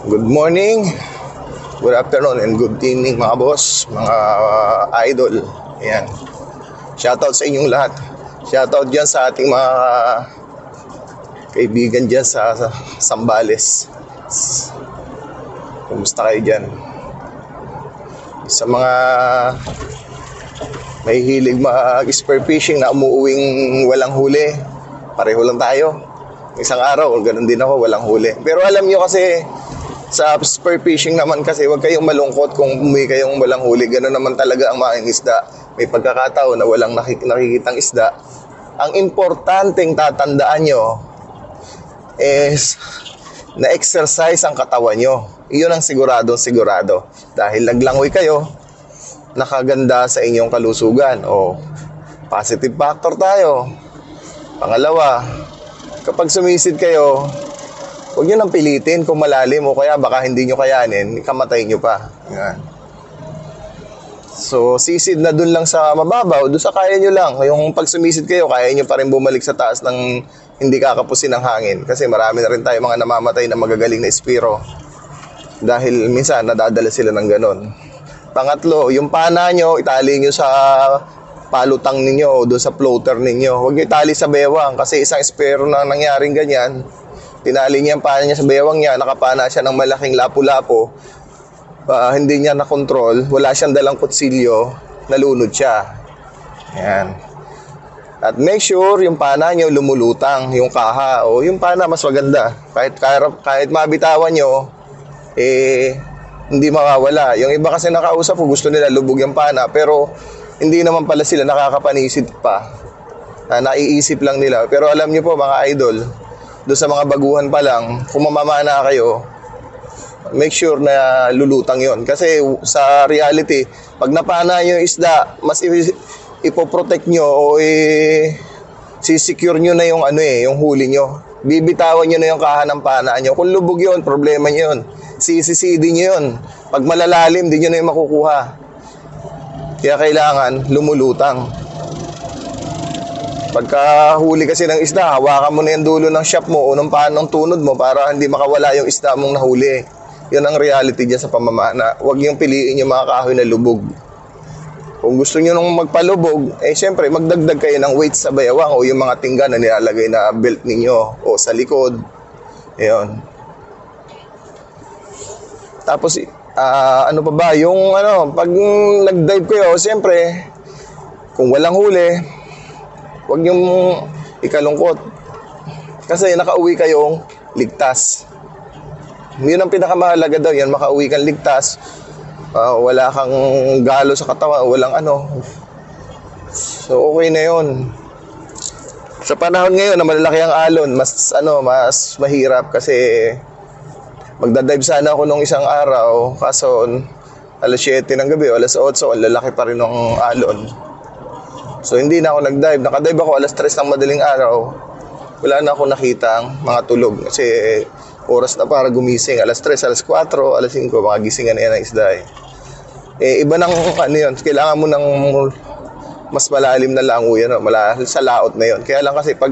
Good morning, good afternoon, and good evening mga boss, mga idol. Ayan. Shoutout sa inyong lahat. Shoutout dyan sa ating mga kaibigan dyan sa Sambales. Kumusta kayo dyan? Sa mga may hilig mag-spear fishing na umuuwing walang huli, pareho lang tayo. Isang araw, ganun din ako, walang huli. Pero alam nyo kasi, sa spear fishing naman kasi, huwag kayong malungkot kung umuwi kayong walang huli. Ganun naman talaga ang mga isda. May pagkakataon na walang nakikitang isda. Ang importanteng tatandaan nyo is na-exercise ang katawan nyo. Iyon ang sigurado. Dahil naglangoy kayo, nakaganda sa inyong kalusugan. O, positive factor tayo. Pangalawa, kapag sumisid kayo, huwag nyo nang pilitin kung malalim o kaya baka hindi nyo kayanin, ikamatay nyo pa. Yan. So, sisid na dun lang sa mababaw, dun sa kaya nyo lang. Yung pag sumisid kayo, kaya nyo pa rin bumalik sa taas ng hindi kakapusin ng hangin. Kasi marami na rin tayo mga namamatay na magagaling na espiro. Dahil minsan, nadadala sila ng ganon. Pangatlo, yung pana nyo, itali nyo sa palutang ninyo o doon sa floater ninyo. Huwag nyo itali sa bewang kasi isang espero na nangyaring ganyan. Tinali niya ang pana niya sa bewang niya, nakapana siya ng malaking lapu-lapo. Hindi niya na-control, wala siyang dalang kutsilyo, nalunod siya. Yan. At make sure yung pana niyo lumulutang, yung kaha o yung pana mas maganda. Kahit mabitawan niyo, hindi mawawala. Yung iba kasi nakausap ko, gusto nila lubog yung pana, pero hindi naman pala sila nakakapanisid pa. Naiisip lang nila. Pero alam niyo po mga idol, doon sa mga baguhan pa lang, kung mamamana kayo, make sure na lulutang yon. Kasi sa reality, pag napana nyo yung isda, mas ipoprotect nyo o sisecure nyo na yung, yung huli nyo. Bibitawan nyo na yung kaha ng pana nyo. Kung lubog yon, problema nyo yun. Sisisidi nyo yun. Pag malalalim, di nyo na yung makukuha. Kaya kailangan lumulutang. Pagka huli kasi ng isda, hawakan mo na yung dulo ng shop mo o ng panong tunod mo para hindi makawala yung isda mong nahuli. Yan ang reality dyan sa pamamana. Huwag yung piliin yung mga kahoy na lubog. Kung gusto nyo nung magpalubog, syempre magdagdag kayo ng weight sa bayawang o yung mga tingga na nilalagay na belt ninyo o sa likod. Ayun. Tapos, ano pa ba? Yung pag nag-dive kayo, syempre, kung walang huli, huwag niyong ikalungkot. Kasi nakauwi kayong ligtas. Yun ang pinakamahalaga daw yan, makauwi kang ligtas. Wala kang galo sa katawan, walang So okay na yun. Sa panahon ngayon na malalaki ang alon, mas mahirap kasi magdadive sana ako nung isang araw, kaso alas 7 ng gabi o alas 8, ang lalaki pa rin ng alon. So hindi na ako nag-dive. Naka-dive ako alas 3 ng madaling araw. Wala na ako nakitang mga tulog. Kasi oras na para gumising. Alas 3, alas 4, alas 5. Mga gisingan na yan ng isda iba ng yun. Kailangan mo ng mas malalim na lango yan. Sa laot na yun. Kaya lang kasi pag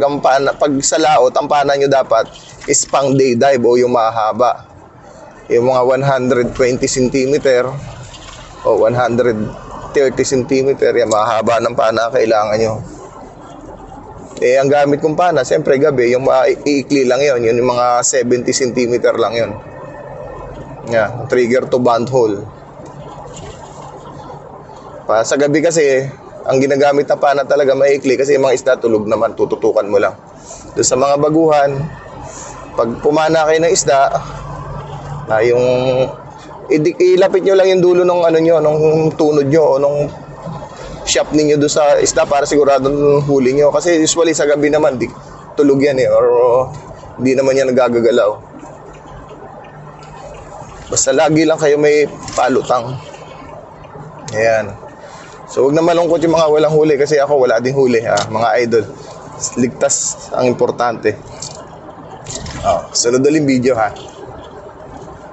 sa laot, ang pana nyo dapat is pang day dive o yung mahaba. Yung mga 120 cm o 130 cm, yan, mahaba ng pana kailangan nyo. Ang gamit kong pana, siyempre gabi, yung iikli lang yun. Yun yung mga 70 cm lang yun. Yeah, trigger to band hole. Sa gabi kasi, ang ginagamit na pana talaga maikli kasi yung mga isda tulog naman, tututukan mo lang. Doon sa mga baguhan, pag pumana kayo ng isda, yung ilapit nyo lang yung dulo ng nung tunod nyo o nung shop ninyo doon sa isda para siguradong huli nyo. Kasi usually sa gabi naman, tulog yan or hindi naman yan nagagagalaw. Basta lagi lang kayo may palutang. Ayan. So huwag na malungkot yung mga walang huli kasi ako wala ding huli, mga idol. Ligtas ang importante. Sunod ulit video, ha.